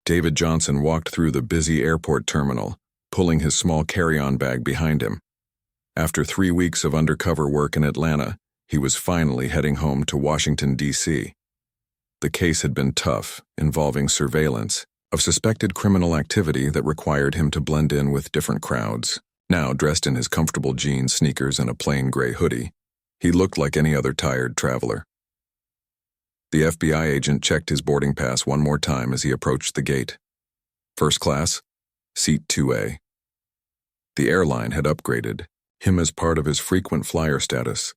David Johnson walked through the busy airport terminal, pulling his small carry-on bag behind him. After 3 weeks of undercover work in Atlanta, he was finally heading home to Washington, D.C. The case had been tough, involving surveillance of suspected criminal activity that required him to blend in with different crowds. Now, dressed in his comfortable jeans, sneakers, and a plain gray hoodie, he looked like any other tired traveler. The FBI agent checked his boarding pass one more time as he approached the gate. First class, seat 2A. The airline had upgraded him as part of his frequent flyer status,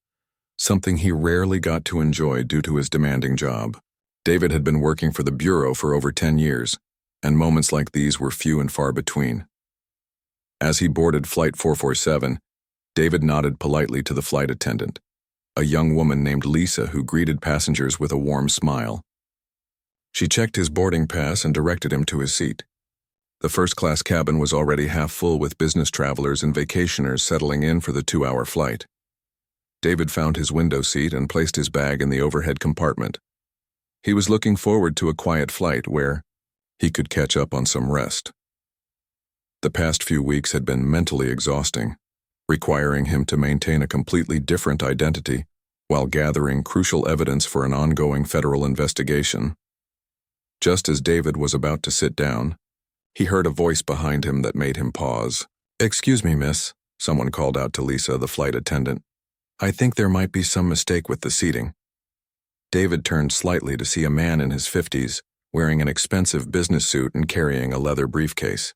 something he rarely got to enjoy due to his demanding job. David had been working for the Bureau for over 10 years, and moments like these were few and far between. As he boarded Flight 447, David nodded politely to the flight attendant, a young woman named Lisa who greeted passengers with a warm smile. She checked his boarding pass and directed him to his seat. The first-class cabin was already half full with business travelers and vacationers settling in for the 2-hour flight. David found his window seat and placed his bag in the overhead compartment. He was looking forward to a quiet flight where he could catch up on some rest. The past few weeks had been mentally exhausting, requiring him to maintain a completely different identity while gathering crucial evidence for an ongoing federal investigation. Just as David was about to sit down, he heard a voice behind him that made him pause. "Excuse me, miss," someone called out to Lisa, the flight attendant. "I think there might be some mistake with the seating." David turned slightly to see a man in his 50s, wearing an expensive business suit and carrying a leather briefcase.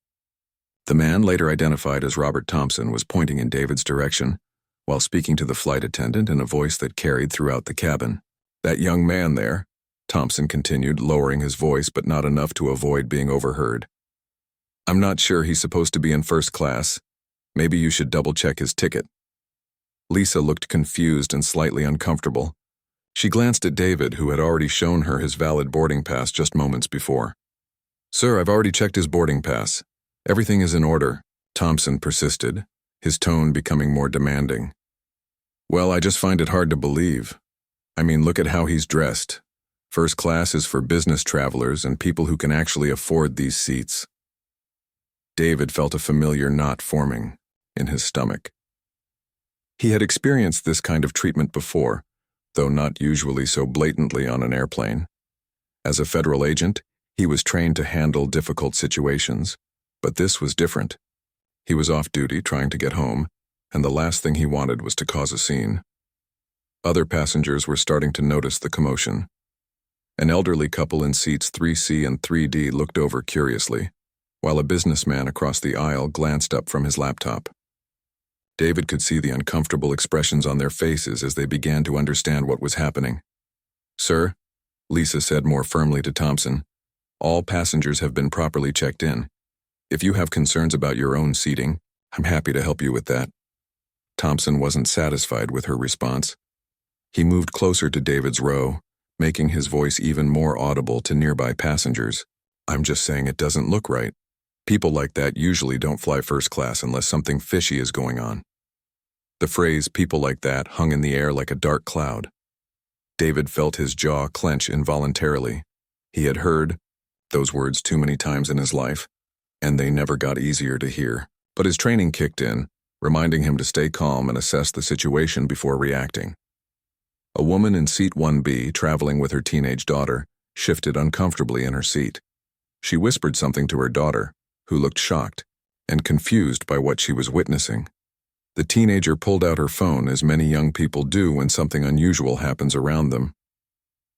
The man, later identified as Robert Thompson, was pointing in David's direction while speaking to the flight attendant in a voice that carried throughout the cabin. "That young man there," Thompson continued, lowering his voice but not enough to avoid being overheard. "I'm not sure he's supposed to be in first class. Maybe you should double-check his ticket." Lisa looked confused and slightly uncomfortable. She glanced at David, who had already shown her his valid boarding pass just moments before. "Sir, I've already checked his boarding pass. Everything is in order," Thompson persisted, his tone becoming more demanding. "Well, I just find it hard to believe. I mean, look at how he's dressed. First class is for business travelers and people who can actually afford these seats." David felt a familiar knot forming in his stomach. He had experienced this kind of treatment before, though not usually so blatantly on an airplane. As a federal agent, he was trained to handle difficult situations, but this was different. He was off duty trying to get home, and the last thing he wanted was to cause a scene. Other passengers were starting to notice the commotion. An elderly couple in seats 3C and 3D looked over curiously, while a businessman across the aisle glanced up from his laptop. David could see the uncomfortable expressions on their faces as they began to understand what was happening. "Sir," Lisa said more firmly to Thompson, "all passengers have been properly checked in. If you have concerns about your own seating, I'm happy to help you with that." Thompson wasn't satisfied with her response. He moved closer to David's row, making his voice even more audible to nearby passengers. "I'm just saying it doesn't look right. People like that usually don't fly first class unless something fishy is going on." The phrase "people like that" hung in the air like a dark cloud. David felt his jaw clench involuntarily. He had heard those words too many times in his life, and they never got easier to hear. But his training kicked in, reminding him to stay calm and assess the situation before reacting. A woman in seat 1B, traveling with her teenage daughter, shifted uncomfortably in her seat. She whispered something to her daughter, who looked shocked and confused by what she was witnessing. The teenager pulled out her phone, as many young people do when something unusual happens around them.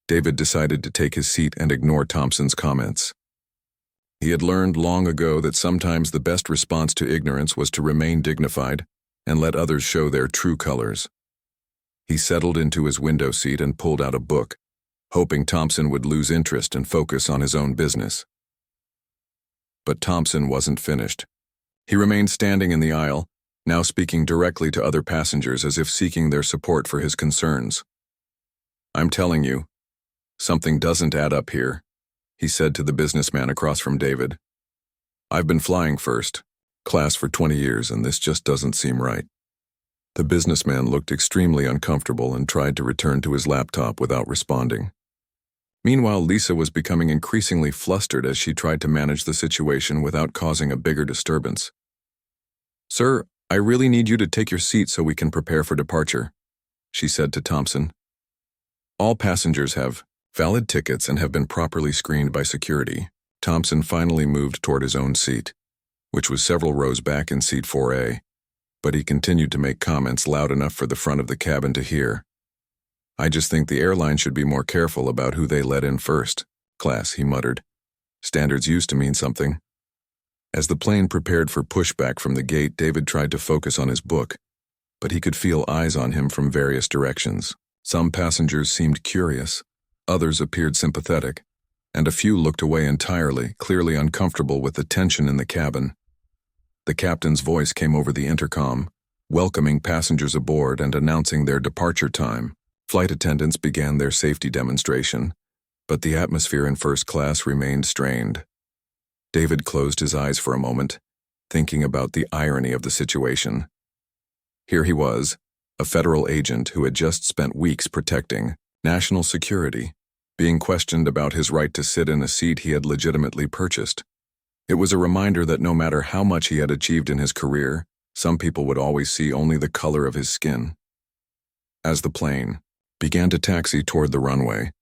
David decided to take his seat and ignore Thompson's comments. He had learned long ago that sometimes the best response to ignorance was to remain dignified and let others show their true colors. He settled into his window seat and pulled out a book, hoping Thompson would lose interest and focus on his own business. But Thompson wasn't finished. He remained standing in the aisle, now speaking directly to other passengers as if seeking their support for his concerns. "I'm telling you, something doesn't add up here," he said to the businessman across from David. "I've been flying first class for 20 years, and this just doesn't seem right." The businessman looked extremely uncomfortable and tried to return to his laptop without responding. Meanwhile, Lisa was becoming increasingly flustered as she tried to manage the situation without causing a bigger disturbance. "Sir, I really need you to take your seat so we can prepare for departure," she said to Thompson. "All passengers have valid tickets and have been properly screened by security." Thompson finally moved toward his own seat, which was several rows back in seat 4A, but he continued to make comments loud enough for the front of the cabin to hear. "I just think the airline should be more careful about who they let in first class," he muttered. "Standards used to mean something." As the plane prepared for pushback from the gate, David tried to focus on his book, but he could feel eyes on him from various directions. Some passengers seemed curious, others appeared sympathetic, and a few looked away entirely, clearly uncomfortable with the tension in the cabin. The captain's voice came over the intercom, welcoming passengers aboard and announcing their departure time. Flight attendants began their safety demonstration, but the atmosphere in first class remained strained. David closed his eyes for a moment, thinking about the irony of the situation. Here he was, a federal agent who had just spent weeks protecting national security, being questioned about his right to sit in a seat he had legitimately purchased. It was a reminder that no matter how much he had achieved in his career, some people would always see only the color of his skin. As the plane began to taxi toward the runway,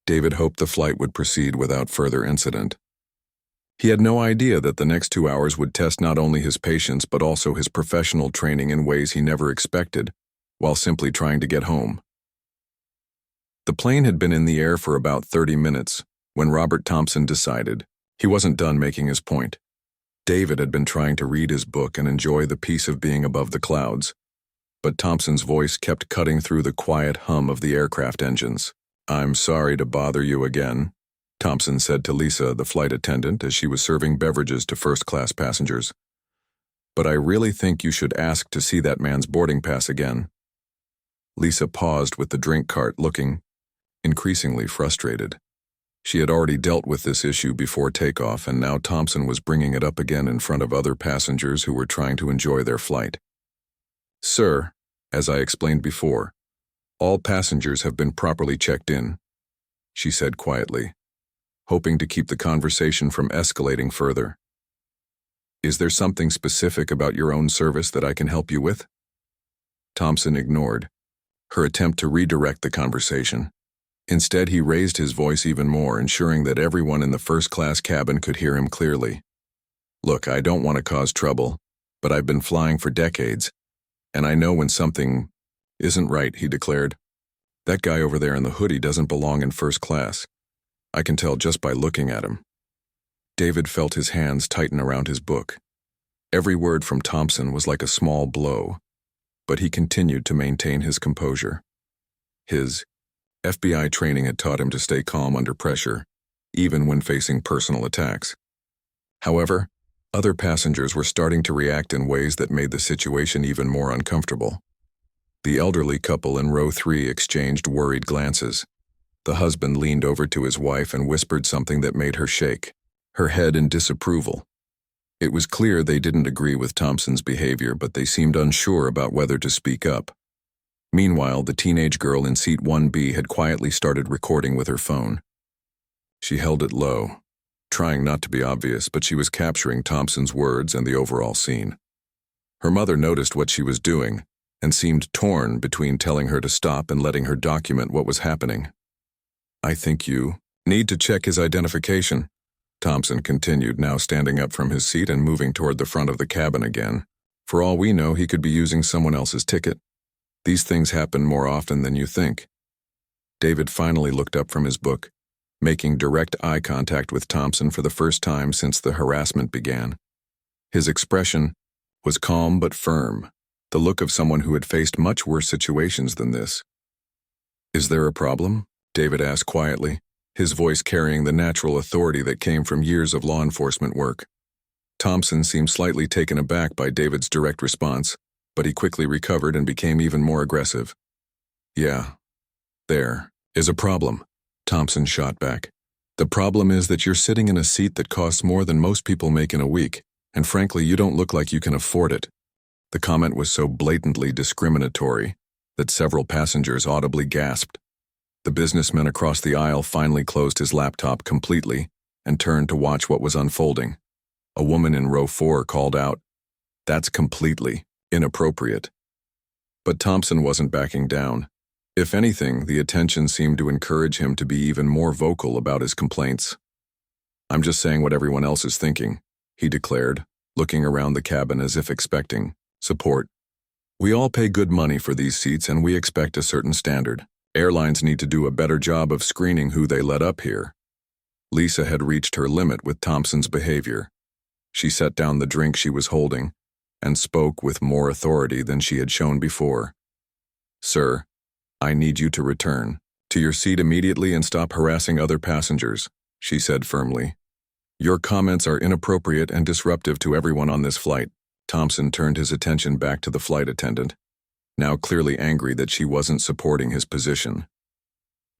David hoped the flight would proceed without further incident. He had no idea that the next 2 hours would test not only his patience but also his professional training in ways he never expected, while simply trying to get home. The plane had been in the air for about 30 minutes when Robert Thompson decided he wasn't done making his point. David had been trying to read his book and enjoy the peace of being above the clouds, but Thompson's voice kept cutting through the quiet hum of the aircraft engines. "I'm sorry to bother you again," Thompson said to Lisa, the flight attendant, as she was serving beverages to first-class passengers. "But I really think you should ask to see that man's boarding pass again." Lisa paused with the drink cart, looking increasingly frustrated. She had already dealt with this issue before takeoff, and now Thompson was bringing it up again in front of other passengers who were trying to enjoy their flight. "Sir, as I explained before, all passengers have been properly checked in," she said quietly, hoping to keep the conversation from escalating further. "Is there something specific about your own service that I can help you with?" Thompson ignored her attempt to redirect the conversation. Instead, he raised his voice even more, ensuring that everyone in the first-class cabin could hear him clearly. "Look, I don't want to cause trouble, but I've been flying for decades, and I know when something isn't right," he declared. "That guy over there in the hoodie doesn't belong in first class. I can tell just by looking at him." David felt his hands tighten around his book. Every word from Thompson was like a small blow, but he continued to maintain his composure. His FBI training had taught him to stay calm under pressure, even when facing personal attacks. However, other passengers were starting to react in ways that made the situation even more uncomfortable. The elderly couple in row 3 exchanged worried glances. The husband leaned over to his wife and whispered something that made her shake her head in disapproval. It was clear they didn't agree with Thompson's behavior, but they seemed unsure about whether to speak up. Meanwhile, the teenage girl in seat 1B had quietly started recording with her phone. She held it low, trying not to be obvious, but she was capturing Thompson's words and the overall scene. Her mother noticed what she was doing and seemed torn between telling her to stop and letting her document what was happening. "I think you need to check his identification," Thompson continued, now standing up from his seat and moving toward the front of the cabin again. "For all we know, he could be using someone else's ticket. These things happen more often than you think." David finally looked up from his book, making direct eye contact with Thompson for the first time since the harassment began. His expression was calm but firm, the look of someone who had faced much worse situations than this. "Is there a problem?" David asked quietly, his voice carrying the natural authority that came from years of law enforcement work. Thompson seemed slightly taken aback by David's direct response, but he quickly recovered and became even more aggressive. "Yeah, there is a problem," Thompson shot back. "The problem is that you're sitting in a seat that costs more than most people make in a week, and frankly, you don't look like you can afford it." The comment was so blatantly discriminatory that several passengers audibly gasped. The businessman across the aisle finally closed his laptop completely and turned to watch what was unfolding. A woman in row 4 called out, "That's completely inappropriate." But Thompson wasn't backing down. If anything, the attention seemed to encourage him to be even more vocal about his complaints. "I'm just saying what everyone else is thinking," he declared, looking around the cabin as if expecting support. "We all pay good money for these seats and we expect a certain standard. Airlines need to do a better job of screening who they let up here." Lisa had reached her limit with Thompson's behavior. She set down the drink she was holding and spoke with more authority than she had shown before. "Sir, I need you to return to your seat immediately and stop harassing other passengers," she said firmly. "Your comments are inappropriate and disruptive to everyone on this flight." Thompson turned his attention back to the flight attendant, now clearly angry that she wasn't supporting his position.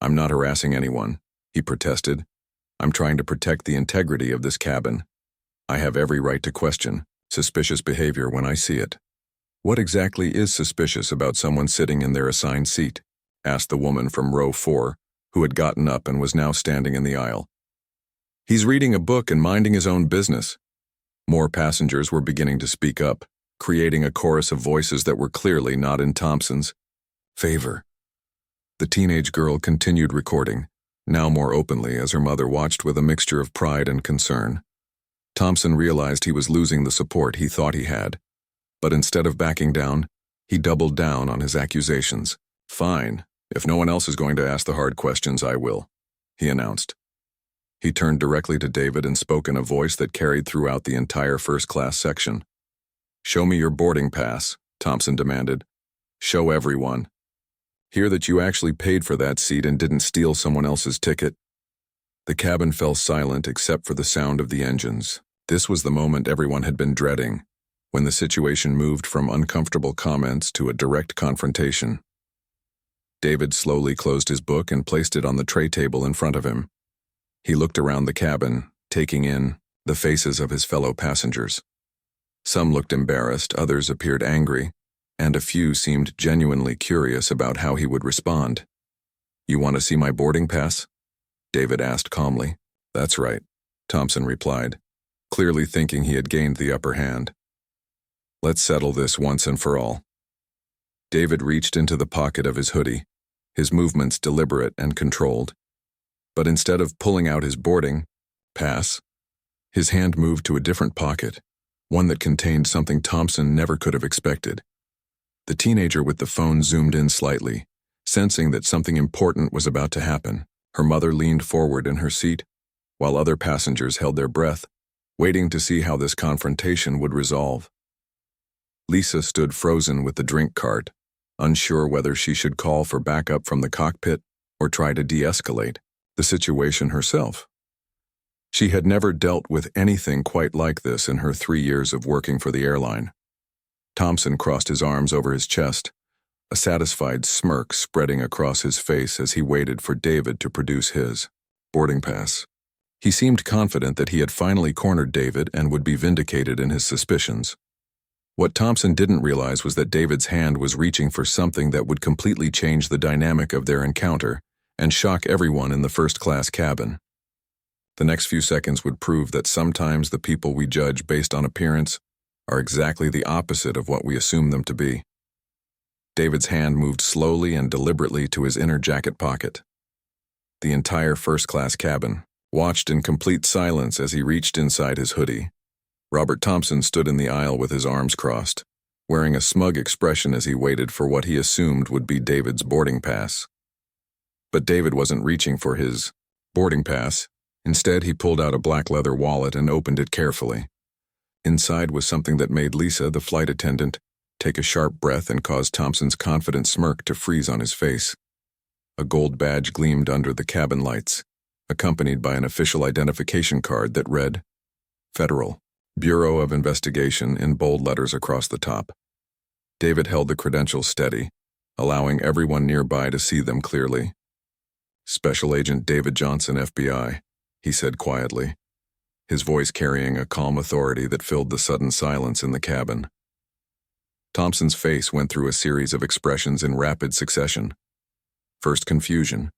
"I'm not harassing anyone," he protested. "I'm trying to protect the integrity of this cabin. I have every right to question suspicious behavior when I see it." "What exactly is suspicious about someone sitting in their assigned seat?" asked the woman from row 4, who had gotten up and was now standing in the aisle. "He's reading a book and minding his own business." More passengers were beginning to speak up, creating a chorus of voices that were clearly not in Thompson's favor. The teenage girl continued recording, now more openly as her mother watched with a mixture of pride and concern. Thompson realized he was losing the support he thought he had, but instead of backing down, he doubled down on his accusations. "Fine, if no one else is going to ask the hard questions, I will," he announced. He turned directly to David and spoke in a voice that carried throughout the entire first-class section. "Show me your boarding pass," Thompson demanded. "Show everyone. Hear that you actually paid for that seat and didn't steal someone else's ticket." The cabin fell silent except for the sound of the engines. This was the moment everyone had been dreading, when the situation moved from uncomfortable comments to a direct confrontation. David slowly closed his book and placed it on the tray table in front of him. He looked around the cabin, taking in the faces of his fellow passengers. Some looked embarrassed, others appeared angry, and a few seemed genuinely curious about how he would respond. "You want to see my boarding pass?" David asked calmly. "That's right," Thompson replied, clearly thinking he had gained the upper hand. "Let's settle this once and for all." David reached into the pocket of his hoodie, his movements deliberate and controlled. But instead of pulling out his boarding pass, his hand moved to a different pocket, one that contained something Thompson never could have expected. The teenager with the phone zoomed in slightly, sensing that something important was about to happen. Her mother leaned forward in her seat, while other passengers held their breath, waiting to see how this confrontation would resolve. Lisa stood frozen with the drink cart, unsure whether she should call for backup from the cockpit or try to de-escalate the situation herself. She had never dealt with anything quite like this in her 3 years of working for the airline. Thompson crossed his arms over his chest, a satisfied smirk spreading across his face as he waited for David to produce his boarding pass. He seemed confident that he had finally cornered David and would be vindicated in his suspicions. What Thompson didn't realize was that David's hand was reaching for something that would completely change the dynamic of their encounter and shock everyone in the first-class cabin. The next few seconds would prove that sometimes the people we judge based on appearance are exactly the opposite of what we assume them to be. David's hand moved slowly and deliberately to his inner jacket pocket. The entire first-class cabin watched in complete silence as he reached inside his hoodie. Robert Thompson stood in the aisle with his arms crossed, wearing a smug expression as he waited for what he assumed would be David's boarding pass. But David wasn't reaching for his boarding pass. Instead, he pulled out a black leather wallet and opened it carefully. Inside was something that made Lisa, the flight attendant, take a sharp breath and caused Thompson's confident smirk to freeze on his face. A gold badge gleamed under the cabin lights, accompanied by an official identification card that read, "Federal Bureau of Investigation," in bold letters across the top. David held the credentials steady, allowing everyone nearby to see them clearly. "Special Agent David Johnson, FBI," he said quietly, his voice carrying a calm authority that filled the sudden silence in the cabin. Thompson's face went through a series of expressions in rapid succession. First confusion,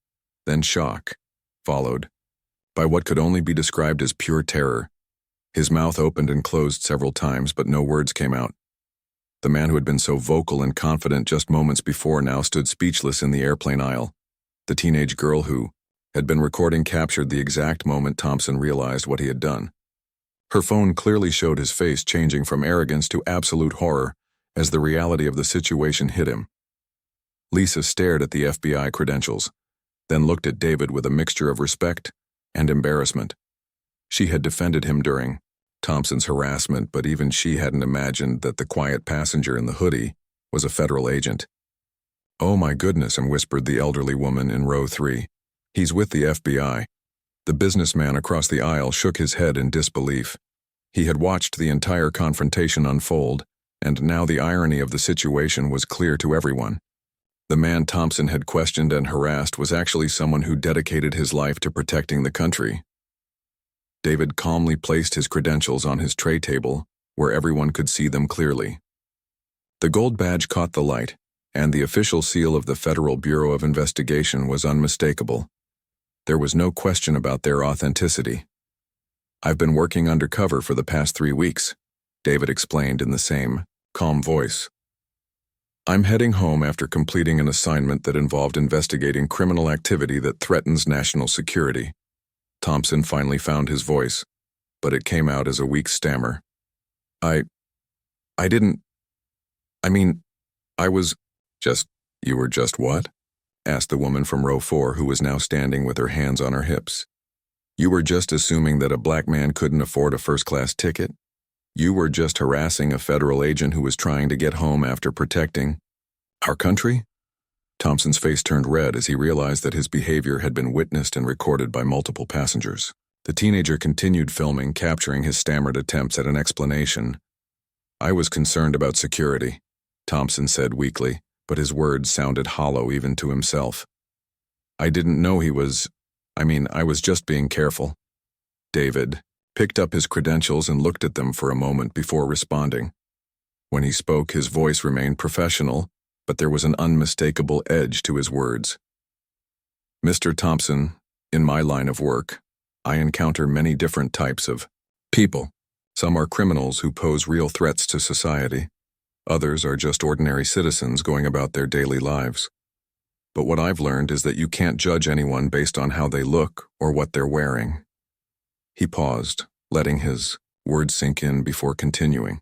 Then shock, followed by what could only be described as pure terror. His mouth opened and closed several times, but no words came out. The man who had been so vocal and confident just moments before now stood speechless in the airplane aisle. The teenage girl who had been recording captured the exact moment Thompson realized what he had done. Her phone clearly showed his face changing from arrogance to absolute horror as the reality of the situation hit him. Lisa stared at the FBI credentials, then looked at David with a mixture of respect and embarrassment. She had defended him during Thompson's harassment, but even she hadn't imagined that the quiet passenger in the hoodie was a federal agent. "Oh my goodness," whispered the elderly woman in row 3. "He's with the FBI." The businessman across the aisle shook his head in disbelief. He had watched the entire confrontation unfold, and now the irony of the situation was clear to everyone. The man Thompson had questioned and harassed was actually someone who dedicated his life to protecting the country. David calmly placed his credentials on his tray table, where everyone could see them clearly. The gold badge caught the light, and the official seal of the Federal Bureau of Investigation was unmistakable. There was no question about their authenticity. "I've been working undercover for the past 3 weeks," David explained in the same, calm voice. "I'm heading home after completing an assignment that involved investigating criminal activity that threatens national security." Thompson finally found his voice, but it came out as a weak stammer. I didn't, I was just." "You were just what?" asked the woman from row 4, who was now standing with her hands on her hips. "You were just assuming that a black man couldn't afford a first-class ticket? You were just harassing a federal agent who was trying to get home after protecting our country?" Thompson's face turned red as he realized that his behavior had been witnessed and recorded by multiple passengers. The teenager continued filming, capturing his stammered attempts at an explanation. "I was concerned about security," Thompson said weakly, but his words sounded hollow even to himself. "I didn't know he was, I was just being careful." David picked up his credentials and looked at them for a moment before responding. When he spoke, his voice remained professional, but there was an unmistakable edge to his words. "Mr. Thompson, in my line of work, I encounter many different types of people. Some are criminals who pose real threats to society. Others are just ordinary citizens going about their daily lives. But what I've learned is that you can't judge anyone based on how they look or what they're wearing." He paused, letting his words sink in before continuing.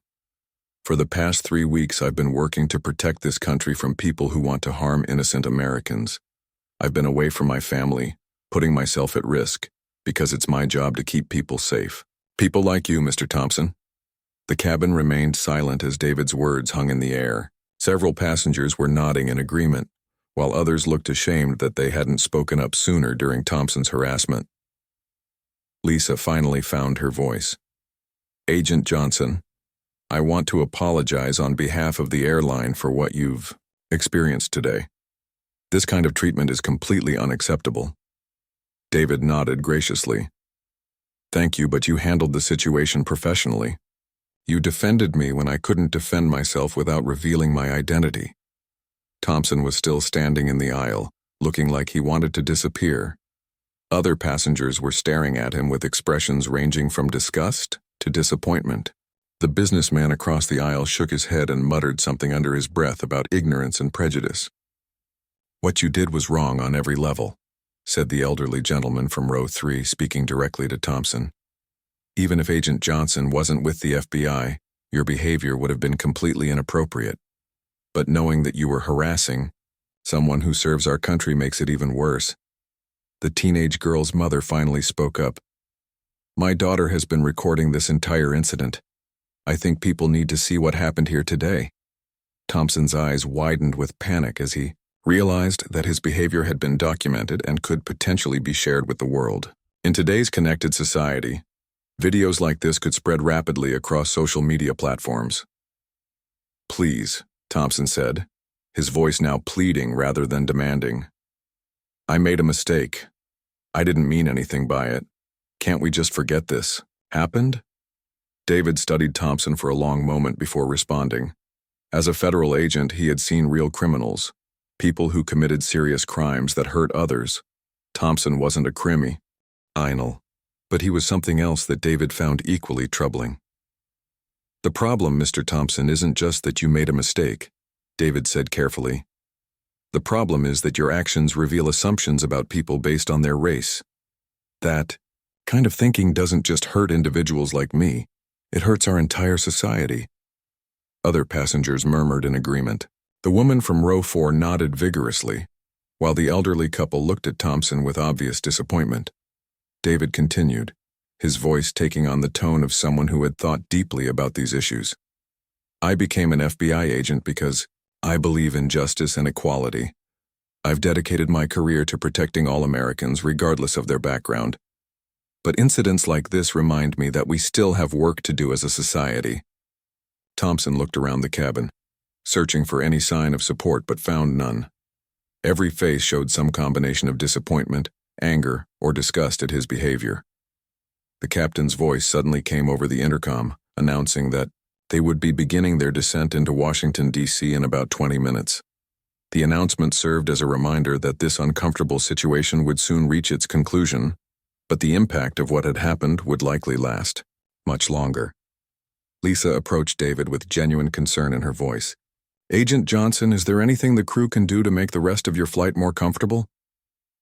"For the past 3 weeks, I've been working to protect this country from people who want to harm innocent Americans. I've been away from my family, putting myself at risk, because it's my job to keep people safe. People like you, Mr. Thompson." The cabin remained silent as David's words hung in the air. Several passengers were nodding in agreement, while others looked ashamed that they hadn't spoken up sooner during Thompson's harassment. Lisa finally found her voice. "Agent Johnson, I want to apologize on behalf of the airline for what you've experienced today. This kind of treatment is completely unacceptable." David nodded graciously. "Thank you, but you handled the situation professionally. You defended me when I couldn't defend myself without revealing my identity." Thompson was still standing in the aisle, looking like he wanted to disappear. Other passengers were staring at him with expressions ranging from disgust to disappointment. The businessman across the aisle shook his head and muttered something under his breath about ignorance and prejudice. "What you did was wrong on every level," said the elderly gentleman from row 3, speaking directly to Thompson. "Even if Agent Johnson wasn't with the FBI, your behavior would have been completely inappropriate. But knowing that you were harassing someone who serves our country makes it even worse." The teenage girl's mother finally spoke up. "My daughter has been recording this entire incident. I think people need to see what happened here today." Thompson's eyes widened with panic as he realized that his behavior had been documented and could potentially be shared with the world. In today's connected society, videos like this could spread rapidly across social media platforms. "Please," Thompson said, his voice now pleading rather than demanding. "I made a mistake. I didn't mean anything by it. Can't we just forget this happened?" David studied Thompson for a long moment before responding. As a federal agent, he had seen real criminals, people who committed serious crimes that hurt others. Thompson wasn't a criminal, but he was something else that David found equally troubling. "The problem, Mr. Thompson, isn't just that you made a mistake," David said carefully. "The problem is that your actions reveal assumptions about people based on their race. That kind of thinking doesn't just hurt individuals like me, it hurts our entire society." Other passengers murmured in agreement. The woman from row 4 nodded vigorously, while the elderly couple looked at Thompson with obvious disappointment. David continued, his voice taking on the tone of someone who had thought deeply about these issues. "I became an FBI agent because I believe in justice and equality. I've dedicated my career to protecting all Americans regardless of their background. But incidents like this remind me that we still have work to do as a society." Thompson looked around the cabin, searching for any sign of support but found none. Every face showed some combination of disappointment, anger, or disgust at his behavior. The captain's voice suddenly came over the intercom, announcing that they would be beginning their descent into Washington, D.C. in about 20 minutes. The announcement served as a reminder that this uncomfortable situation would soon reach its conclusion, but the impact of what had happened would likely last much longer. Lisa approached David with genuine concern in her voice. "Agent Johnson, is there anything the crew can do to make the rest of your flight more comfortable?"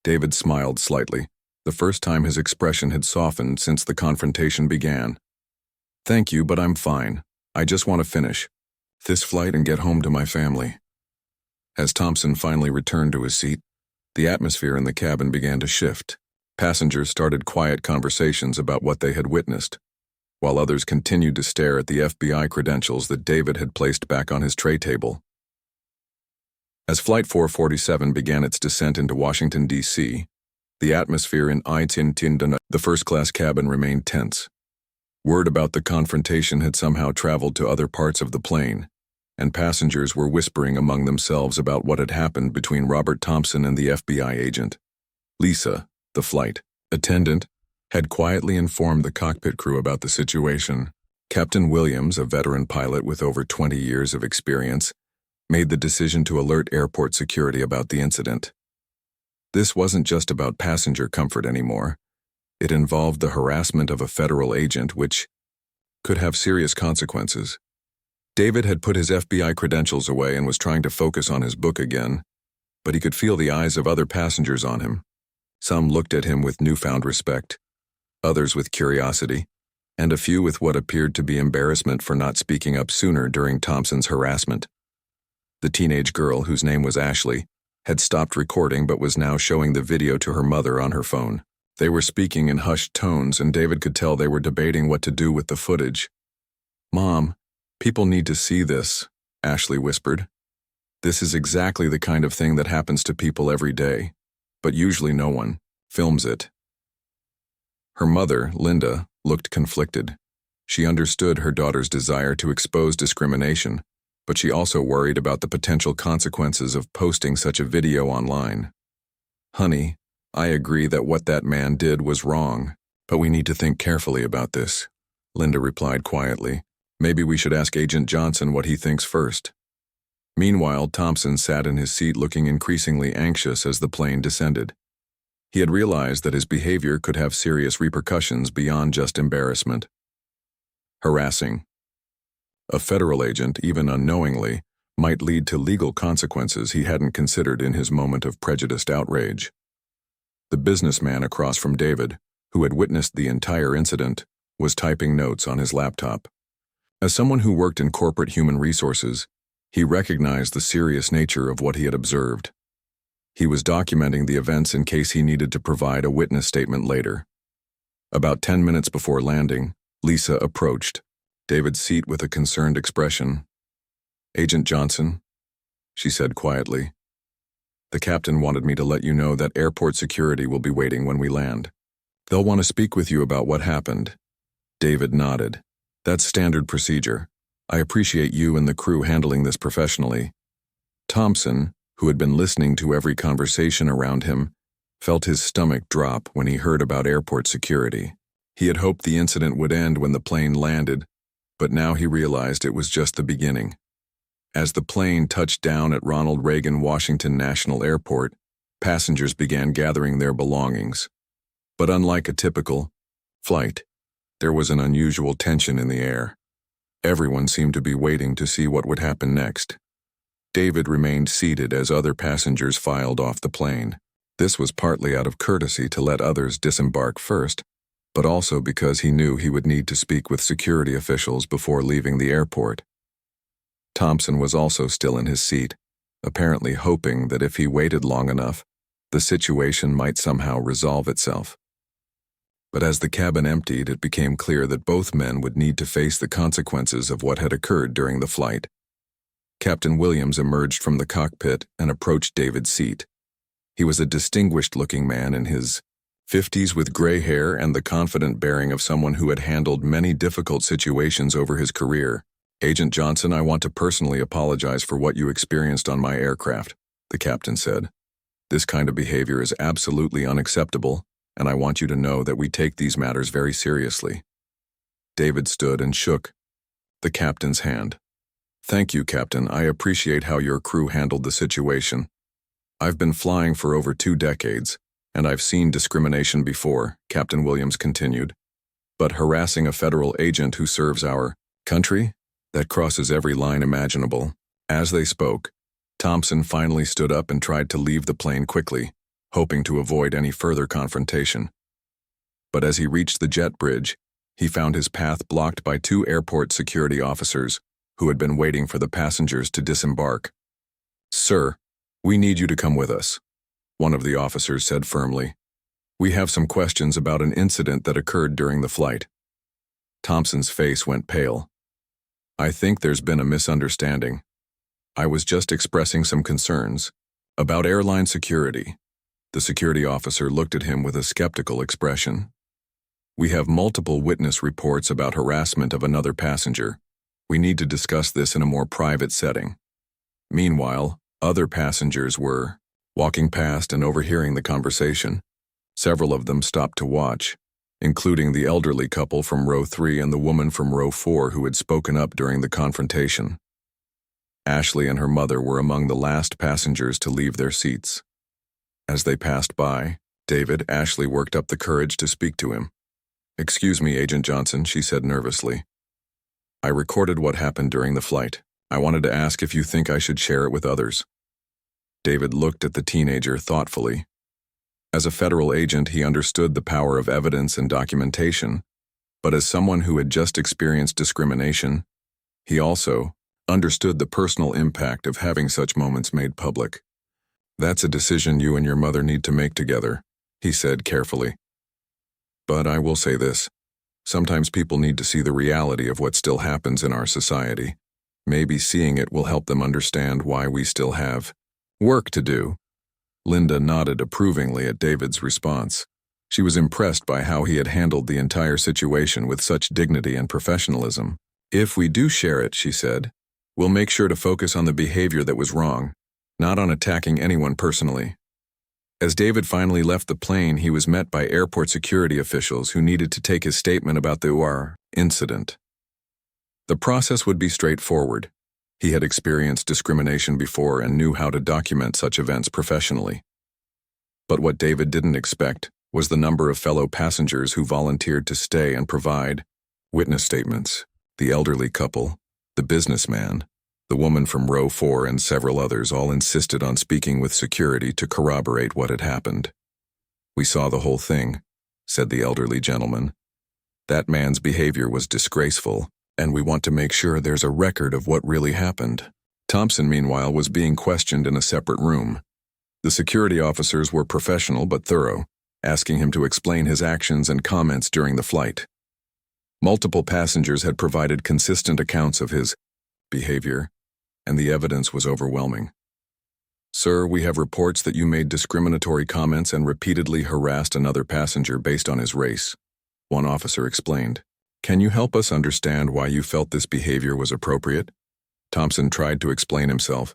David smiled slightly, the first time his expression had softened since the confrontation began. "Thank you, but I'm fine. I just want to finish this flight and get home to my family." As Thompson finally returned to his seat, the atmosphere in the cabin began to shift. Passengers started quiet conversations about what they had witnessed, while others continued to stare at the FBI credentials that David had placed back on his tray table. As Flight 447 began its descent into Washington, D.C., the atmosphere in the first-class cabin remained tense. Word about the confrontation had somehow traveled to other parts of the plane, and passengers were whispering among themselves about what had happened between Robert Thompson and the FBI agent. Lisa, the flight attendant, had quietly informed the cockpit crew about the situation. Captain Williams, a veteran pilot with over 20 years of experience, made the decision to alert airport security about the incident. This wasn't just about passenger comfort anymore. It involved the harassment of a federal agent, which could have serious consequences. David had put his FBI credentials away and was trying to focus on his book again, but he could feel the eyes of other passengers on him. Some looked at him with newfound respect, others with curiosity, and a few with what appeared to be embarrassment for not speaking up sooner during Thompson's harassment. The teenage girl, whose name was Ashley, had stopped recording but was now showing the video to her mother on her phone. They were speaking in hushed tones, and David could tell they were debating what to do with the footage. "Mom, people need to see this," Ashley whispered. "This is exactly the kind of thing that happens to people every day, but usually no one films it." Her mother, Linda, looked conflicted. She understood her daughter's desire to expose discrimination, but she also worried about the potential consequences of posting such a video online. "Honey, I agree that what that man did was wrong, but we need to think carefully about this," Linda replied quietly. "Maybe we should ask Agent Johnson what he thinks first." Meanwhile, Thompson sat in his seat looking increasingly anxious as the plane descended. He had realized that his behavior could have serious repercussions beyond just embarrassment. Harassing a federal agent, even unknowingly, might lead to legal consequences he hadn't considered in his moment of prejudiced outrage. The businessman across from David, who had witnessed the entire incident, was typing notes on his laptop. As someone who worked in corporate human resources, he recognized the serious nature of what he had observed. He was documenting the events in case he needed to provide a witness statement later. About 10 minutes before landing, Lisa approached David's seat with a concerned expression. "Agent Johnson," she said quietly, "the captain wanted me to let you know that airport security will be waiting when we land. They'll want to speak with you about what happened." David nodded. "That's standard procedure. I appreciate you and the crew handling this professionally." Thompson, who had been listening to every conversation around him, felt his stomach drop when he heard about airport security. He had hoped the incident would end when the plane landed, but now he realized it was just the beginning. As the plane touched down at Ronald Reagan Washington National Airport, Passengers began gathering their belongings. But unlike a typical flight, there was an unusual tension in the air. Everyone seemed to be waiting to see what would happen next. David remained seated as other passengers filed off the plane. This was partly out of courtesy to let others disembark first, but also because he knew he would need to speak with security officials before leaving the airport. Thompson was also still in his seat, apparently hoping that if he waited long enough, the situation might somehow resolve itself. But as the cabin emptied, it became clear that both men would need to face the consequences of what had occurred during the flight. Captain Williams emerged from the cockpit and approached David's seat. He was a distinguished-looking man in his 50s with gray hair and the confident bearing of someone who had handled many difficult situations over his career. "Agent Johnson, I want to personally apologize for what you experienced on my aircraft," the captain said. "This kind of behavior is absolutely unacceptable, and I want you to know that we take these matters very seriously." David stood and shook the captain's hand. "Thank you, Captain. I appreciate how your crew handled the situation. I've been flying for over 2 decades, and I've seen discrimination before," Captain Williams continued. "But harassing a federal agent who serves our country? That crosses every line imaginable." As they spoke, Thompson finally stood up and tried to leave the plane quickly, hoping to avoid any further confrontation. But as he reached the jet bridge, he found his path blocked by 2 airport security officers who had been waiting for the passengers to disembark. "Sir, we need you to come with us," one of the officers said firmly. "We have some questions about an incident that occurred during the flight." Thompson's face went pale. "I think there's been a misunderstanding. I was just expressing some concerns about airline security." The security officer looked at him with a skeptical expression. "We have multiple witness reports about harassment of another passenger. We need to discuss this in a more private setting." Meanwhile, other passengers were walking past and overhearing the conversation. Several of them stopped to watch, including the elderly couple from row 3 and the woman from row 4 who had spoken up during the confrontation. Ashley and her mother were among the last passengers to leave their seats. As they passed by, Ashley worked up the courage to speak to him. "Excuse me, Agent Johnson," she said nervously. "I recorded what happened during the flight. I wanted to ask if you think I should share it with others." David looked at the teenager thoughtfully. As a federal agent, he understood the power of evidence and documentation, but as someone who had just experienced discrimination, he also understood the personal impact of having such moments made public. "That's a decision you and your mother need to make together," he said carefully. "But I will say this. Sometimes people need to see the reality of what still happens in our society. Maybe seeing it will help them understand why we still have work to do." Linda nodded approvingly at David's response. She was impressed by how he had handled the entire situation with such dignity and professionalism. "If we do share it," she said, "we'll make sure to focus on the behavior that was wrong, not on attacking anyone personally." As David finally left the plane, he was met by airport security officials who needed to take his statement about the incident. The process would be straightforward. He had experienced discrimination before and knew how to document such events professionally. But what David didn't expect was the number of fellow passengers who volunteered to stay and provide witness statements. The elderly couple, the businessman, the woman from row 4 and several others all insisted on speaking with security to corroborate what had happened. "We saw the whole thing," said the elderly gentleman. "That man's behavior was disgraceful, and we want to make sure there's a record of what really happened." Thompson, meanwhile, was being questioned in a separate room. The security officers were professional but thorough, asking him to explain his actions and comments during the flight. Multiple passengers had provided consistent accounts of his behavior, and the evidence was overwhelming. "Sir, we have reports that you made discriminatory comments and repeatedly harassed another passenger based on his race," one officer explained. "Can you help us understand why you felt this behavior was appropriate?" Thompson tried to explain himself,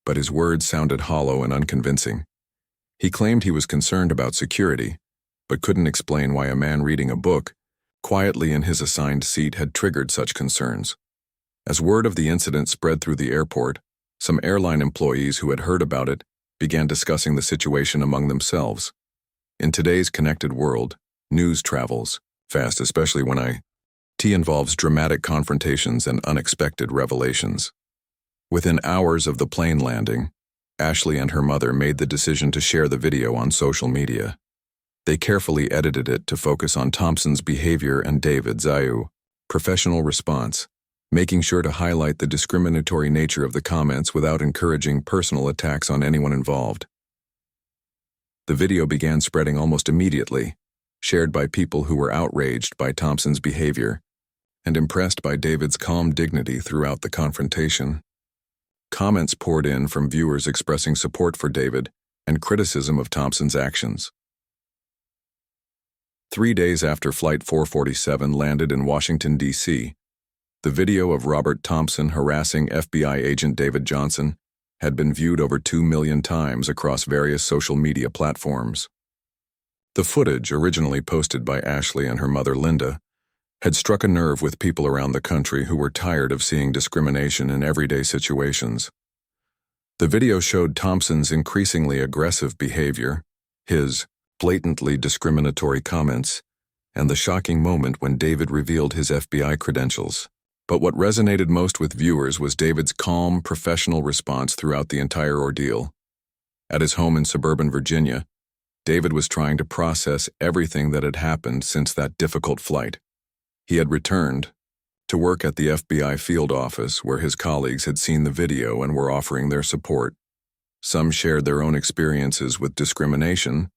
but his words sounded hollow and unconvincing. He claimed he was concerned about security, but couldn't explain why a man reading a book quietly in his assigned seat had triggered such concerns. As word of the incident spread through the airport, some airline employees who had heard about it began discussing the situation among themselves. In today's connected world, news travels fast, especially when IT involves dramatic confrontations and unexpected revelations. Within hours of the plane landing, Ashley and her mother made the decision to share the video on social media. They carefully edited it to focus on Thompson's behavior and David's professional response, making sure to highlight the discriminatory nature of the comments without encouraging personal attacks on anyone involved. The video began spreading almost immediately, shared by people who were outraged by Thompson's behavior and impressed by David's calm dignity throughout the confrontation. Comments poured in from viewers expressing support for David and criticism of Thompson's actions. 3 days after Flight 447 landed in Washington, D.C., the video of Robert Thompson harassing FBI agent David Johnson had been viewed over 2 million times across various social media platforms. The footage, originally posted by Ashley and her mother Linda, had struck a nerve with people around the country who were tired of seeing discrimination in everyday situations. The video showed Thompson's increasingly aggressive behavior, his blatantly discriminatory comments, and the shocking moment when David revealed his FBI credentials. But what resonated most with viewers was David's calm, professional response throughout the entire ordeal. At his home in suburban Virginia, David was trying to process everything that had happened since that difficult flight. He had returned to work at the FBI field office where his colleagues had seen the video and were offering their support. Some shared their own experiences with discrimination,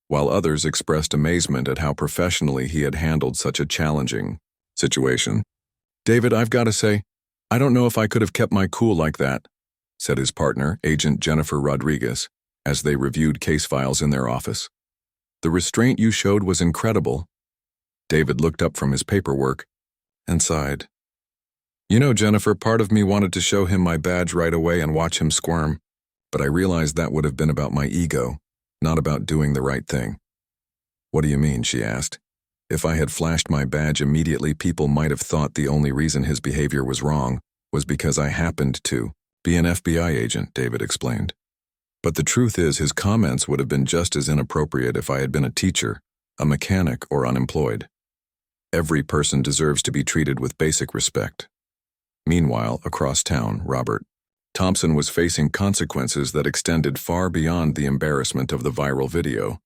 while others expressed amazement at how professionally he had handled such a challenging situation. "David, I've got to say, I don't know if I could have kept my cool like that," said his partner, Agent Jennifer Rodriguez, as they reviewed case files in their office. "The restraint you showed was incredible." David looked up from his paperwork and sighed. "You know, Jennifer, part of me wanted to show him my badge right away and watch him squirm, but I realized that would have been about my ego, not about doing the right thing." "What do you mean?" she asked. "If I had flashed my badge immediately, people might have thought the only reason his behavior was wrong was because I happened to be an FBI agent," David explained. "But the truth is his comments would have been just as inappropriate if I had been a teacher, a mechanic, or unemployed. Every person deserves to be treated with basic respect." Meanwhile, across town, Robert Thompson was facing consequences that extended far beyond the embarrassment of the viral video.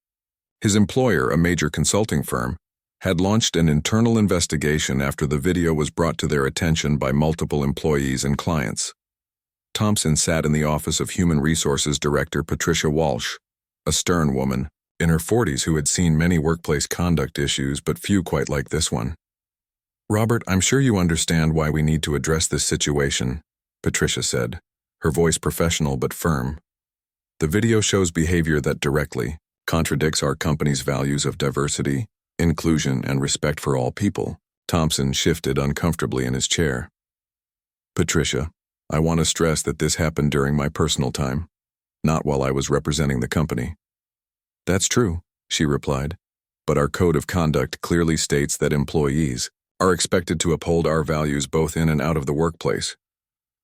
His employer, a major consulting firm, had launched an internal investigation after the video was brought to their attention by multiple employees and clients. Thompson sat in the office of Human Resources Director Patricia Walsh, a stern woman in her 40s who had seen many workplace conduct issues but few quite like this one. "Robert, I'm sure you understand why we need to address this situation," Patricia said, her voice professional but firm. "The video shows behavior that directly contradicts our company's values of diversity, inclusion, and respect for all people." Thompson shifted uncomfortably in his chair. "Patricia, I want to stress that this happened during my personal time, not while I was representing the company." "That's true," she replied, "but our code of conduct clearly states that employees are expected to uphold our values both in and out of the workplace.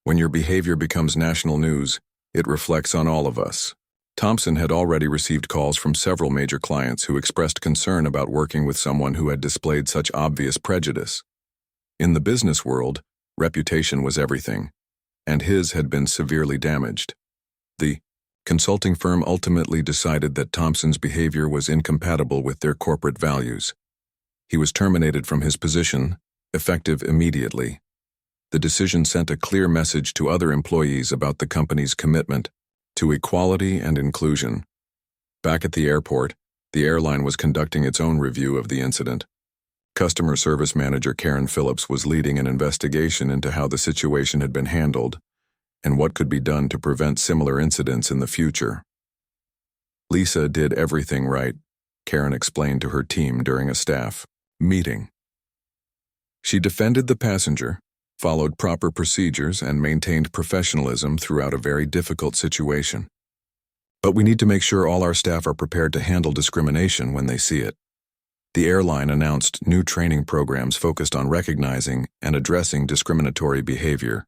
When your behavior becomes national news, it reflects on all of us." Thompson had already received calls from several major clients who expressed concern about working with someone who had displayed such obvious prejudice. In the business world, reputation was everything, and his had been severely damaged. The consulting firm ultimately decided that Thompson's behavior was incompatible with their corporate values. He was terminated from his position, effective immediately. The decision sent a clear message to other employees about the company's commitment to equality and inclusion. Back at the airport, the airline was conducting its own review of the incident. Customer Service Manager Karen Phillips was leading an investigation into how the situation had been handled and what could be done to prevent similar incidents in the future. "Lisa did everything right," Karen explained to her team during a staff meeting. "She defended the passenger, followed proper procedures, and maintained professionalism throughout a very difficult situation. But we need to make sure all our staff are prepared to handle discrimination when they see it." The airline announced new training programs focused on recognizing and addressing discriminatory behavior.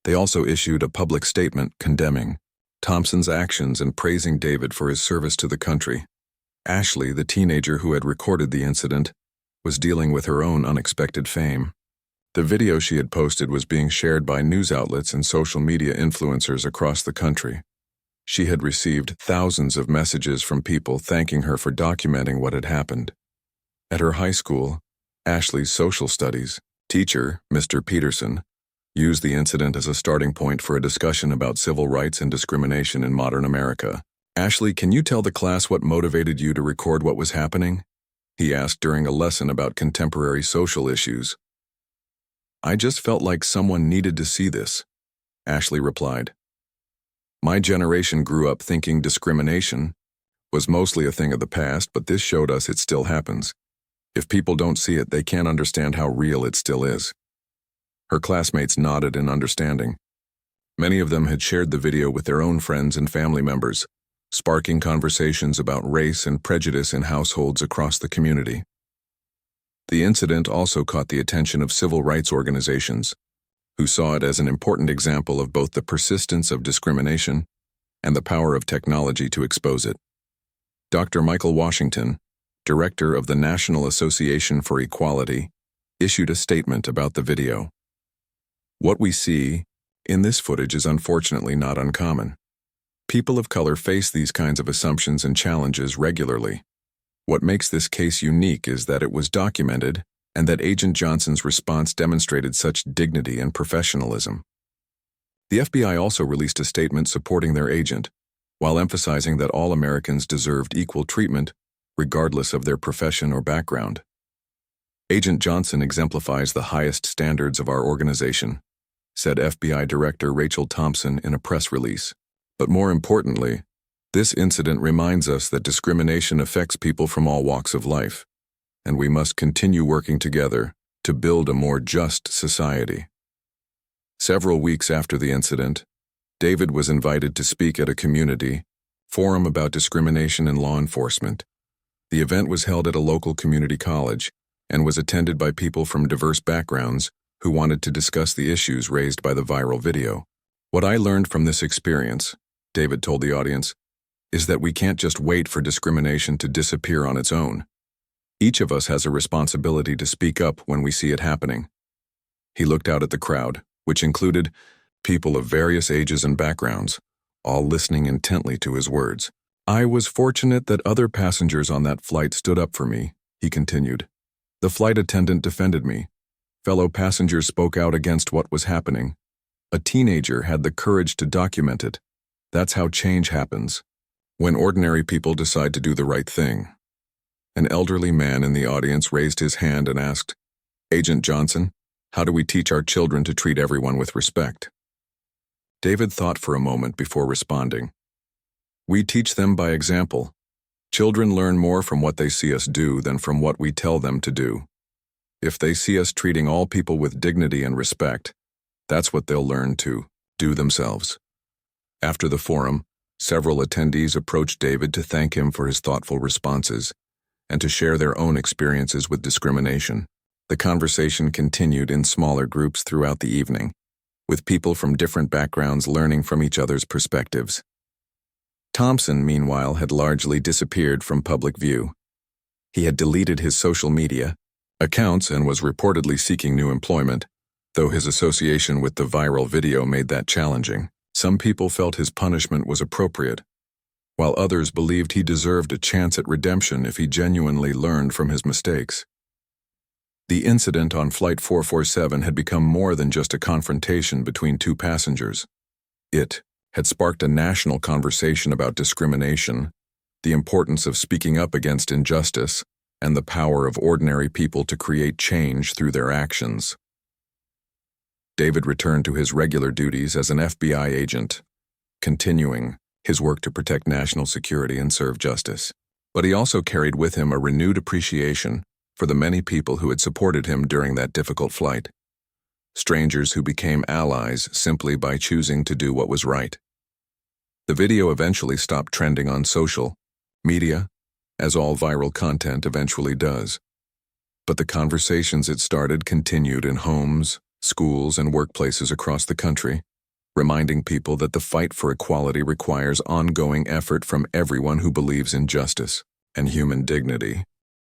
They also issued a public statement condemning Thompson's actions and praising David for his service to the country. Ashley, the teenager who had recorded the incident, was dealing with her own unexpected fame. The video she had posted was being shared by news outlets and social media influencers across the country. She had received thousands of messages from people thanking her for documenting what had happened. At her high school, Ashley's social studies teacher, Mr. Peterson, used the incident as a starting point for a discussion about civil rights and discrimination in modern America. "Ashley, can you tell the class what motivated you to record what was happening?" he asked during a lesson about contemporary social issues. "I just felt like someone needed to see this," Ashley replied. "My generation grew up thinking discrimination was mostly a thing of the past, but this showed us it still happens. If people don't see it, they can't understand how real it still is." Her classmates nodded in understanding. Many of them had shared the video with their own friends and family members, sparking conversations about race and prejudice in households across the community. The incident also caught the attention of civil rights organizations, who saw it as an important example of both the persistence of discrimination and the power of technology to expose it. Dr. Michael Washington, director of the National Association for Equality, issued a statement about the video. "What we see in this footage is unfortunately not uncommon. People of color face these kinds of assumptions and challenges regularly. What makes this case unique is that it was documented and that Agent Johnson's response demonstrated such dignity and professionalism." The FBI also released a statement supporting their agent, while emphasizing that all Americans deserved equal treatment regardless of their profession or background. "Agent Johnson exemplifies the highest standards of our organization," said FBI Director Rachel Thompson in a press release. "But more importantly, this incident reminds us that discrimination affects people from all walks of life, and we must continue working together to build a more just society." Several weeks after the incident, David was invited to speak at a community forum about discrimination in law enforcement. The event was held at a local community college and was attended by people from diverse backgrounds who wanted to discuss the issues raised by the viral video. "What I learned from this experience," David told the audience, "is that we can't just wait for discrimination to disappear on its own. Each of us has a responsibility to speak up when we see it happening." He looked out at the crowd, which included people of various ages and backgrounds, all listening intently to his words. "I was fortunate that other passengers on that flight stood up for me," he continued. "The flight attendant defended me. Fellow passengers spoke out against what was happening. A teenager had the courage to document it. That's how change happens, when ordinary people decide to do the right thing." An elderly man in the audience raised his hand and asked, "Agent Johnson, how do we teach our children to treat everyone with respect?" David thought for a moment before responding. "We teach them by example. Children learn more from what they see us do than from what we tell them to do. If they see us treating all people with dignity and respect, that's what they'll learn to do themselves." After the forum, several attendees approached David to thank him for his thoughtful responses and to share their own experiences with discrimination. The conversation continued in smaller groups throughout the evening, with people from different backgrounds learning from each other's perspectives. Thompson, meanwhile, had largely disappeared from public view. He had deleted his social media accounts and was reportedly seeking new employment, though his association with the viral video made that challenging. Some people felt his punishment was appropriate, while others believed he deserved a chance at redemption if he genuinely learned from his mistakes. The incident on Flight 447 had become more than just a confrontation between two passengers. It had sparked a national conversation about discrimination, the importance of speaking up against injustice, and the power of ordinary people to create change through their actions. David returned to his regular duties as an FBI agent, continuing his work to protect national security and serve justice. But he also carried with him a renewed appreciation for the many people who had supported him during that difficult flight. Strangers who became allies simply by choosing to do what was right. The video eventually stopped trending on social media, as all viral content eventually does. But the conversations it started continued in homes, schools, and workplaces across the country, reminding people that the fight for equality requires ongoing effort from everyone who believes in justice and human dignity.